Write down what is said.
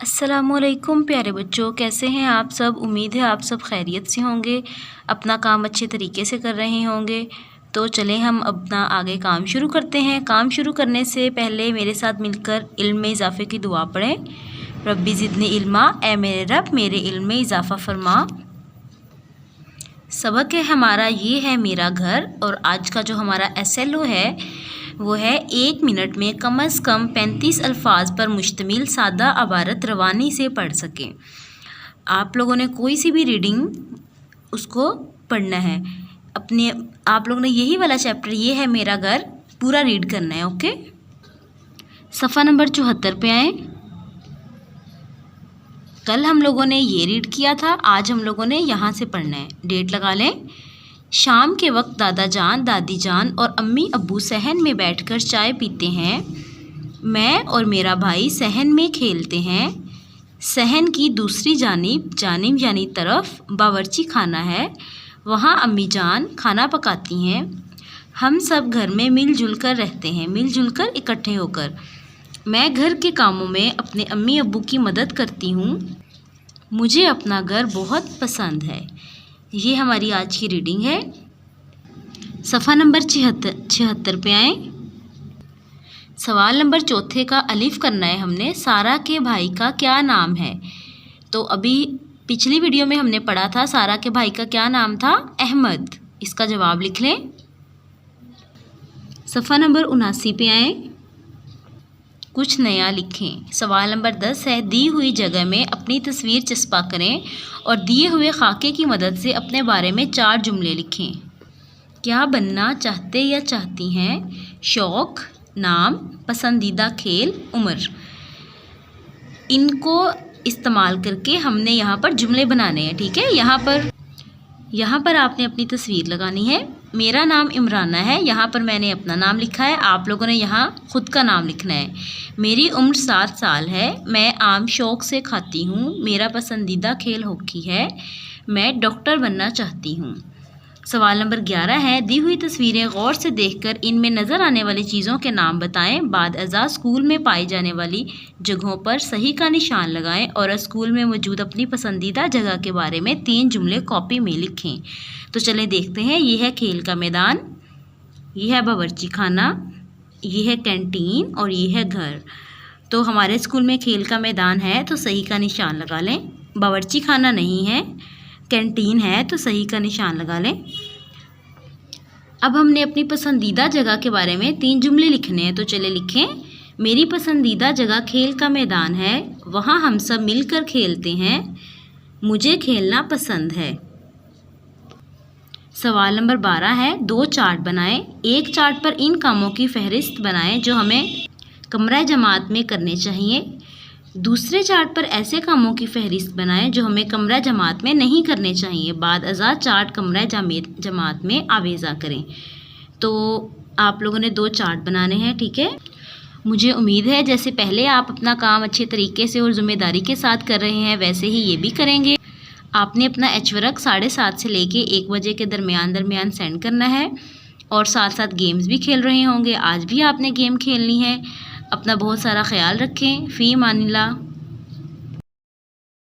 अस्सलामुअलैकुम प्यारे बच्चों, कैसे हैं आप सब। उम्मीद है आप सब खैरियत से होंगे, अपना काम अच्छे तरीके से कर रहे होंगे। तो चलें हम अपना आगे काम शुरू करते हैं। काम शुरू करने से पहले मेरे साथ मिलकर इल्म में इजाफ़े की दुआ पढ़ें। रब्बी ज़िदनी इल्मा, ए मेरे रब मेरे इल्म में इजाफ़ा फरमा। सबक है हमारा ये है मेरा घर, और आज का जो हमारा SLO है वो है 1 मिनट में कम अज़ कम 35 अल्फाज पर मुश्तमिल सादा अबारत रवानी से पढ़ सकें। आप लोगों ने कोई सी भी रीडिंग उसको पढ़ना है। आप लोगों ने यही वाला चैप्टर ये है मेरा घर पूरा रीड करना है। ओके, सफ़ा नंबर 74 पे आए। कल हम लोगों ने ये रीड किया था, आज हम लोगों ने यहाँ से पढ़ना है। डेट लगा लें। शाम के वक्त दादा जान, दादी जान और अम्मी अब्बू सहन में बैठकर चाय पीते हैं। मैं और मेरा भाई सहन में खेलते हैं। सहन की दूसरी जानिब यानी तरफ बावर्ची खाना है, वहाँ अम्मी जान खाना पकाती हैं। हम सब घर में मिलजुल कर रहते हैं, मिलजुल कर इकट्ठे होकर। मैं घर के कामों में अपने अम्मी अब्बू की मदद करती हूँ। मुझे अपना घर बहुत पसंद है। ये हमारी आज की रीडिंग है। सफ़ा नंबर 76 पे आए। सवाल नंबर 4 का अलिफ करना है हमने। सारा के भाई का क्या नाम है? तो अभी पिछली वीडियो में हमने पढ़ा था सारा के भाई का क्या नाम था? अहमद। इसका जवाब लिख लें। सफ़ा नंबर 79 पे आए। कुछ नया लिखें। सवाल नंबर 10 है, दी हुई जगह में अपनी तस्वीर चस्पा करें और दिए हुए खाके की मदद से अपने बारे में 4 जुमले लिखें। क्या बनना चाहते या चाहती हैं? शौक़, नाम, पसंदीदा खेल, उम्र। इनको इस्तेमाल करके हमने यहाँ पर जुमले बनाने हैं। ठीक है, यहाँ पर आपने अपनी तस्वीर लगानी है। मेरा नाम इमराना है, यहाँ पर मैंने अपना नाम लिखा है। आप लोगों ने यहाँ ख़ुद का नाम लिखना है। मेरी उम्र 7 साल है। मैं आम शौक़ से खाती हूँ। मेरा पसंदीदा खेल हॉकी है। मैं डॉक्टर बनना चाहती हूँ। सवाल नंबर 11 है, दी हुई तस्वीरें गौर से देखकर इनमें नज़र आने वाली चीज़ों के नाम बताएं। बाद अज़ा स्कूल में पाई जाने वाली जगहों पर सही का निशान लगाएं और स्कूल में मौजूद अपनी पसंदीदा जगह के बारे में 3 जुमले कॉपी में लिखें। तो चलें देखते हैं। ये है खेल का मैदान, ये है बावर्ची खाना, ये है कैंटीन और ये है घर। तो हमारे स्कूल में खेल का मैदान है तो सही का निशान लगा लें। बावर्ची खाना नहीं है, कैंटीन है तो सही का निशान लगा लें। अब हमने अपनी पसंदीदा जगह के बारे में 3 जुमले लिखने हैं। तो चले लिखें। मेरी पसंदीदा जगह खेल का मैदान है, वहाँ हम सब मिलकर खेलते हैं। मुझे खेलना पसंद है। सवाल नंबर 12 है, 2 चार्ट बनाएं। एक चार्ट पर इन कामों की फहरिस्त बनाएं जो हमें कमरा जमात में करने चाहिए। दूसरे चार्ट पर ऐसे कामों की फहरिस्त बनाएं जो हमें कमरा जमात में नहीं करने चाहिए। बाद अज़ा चार्ट कमरा जमात में आवेज़ा करें। तो आप लोगों ने 2 चार्ट बनाने हैं। ठीक है, मुझे उम्मीद है जैसे पहले आप अपना काम अच्छे तरीके से और ज़िम्मेदारी के साथ कर रहे हैं वैसे ही ये भी करेंगे। आपने अपना वर्क 7:30 से लेके 1 बजे के दरमियान सेंड करना है और साथ साथ गेम्स भी खेल रहे होंगे। आज भी आपने गेम खेलनी है। अपना बहुत सारा ख्याल रखें। फ़ी अमानिल्लाह।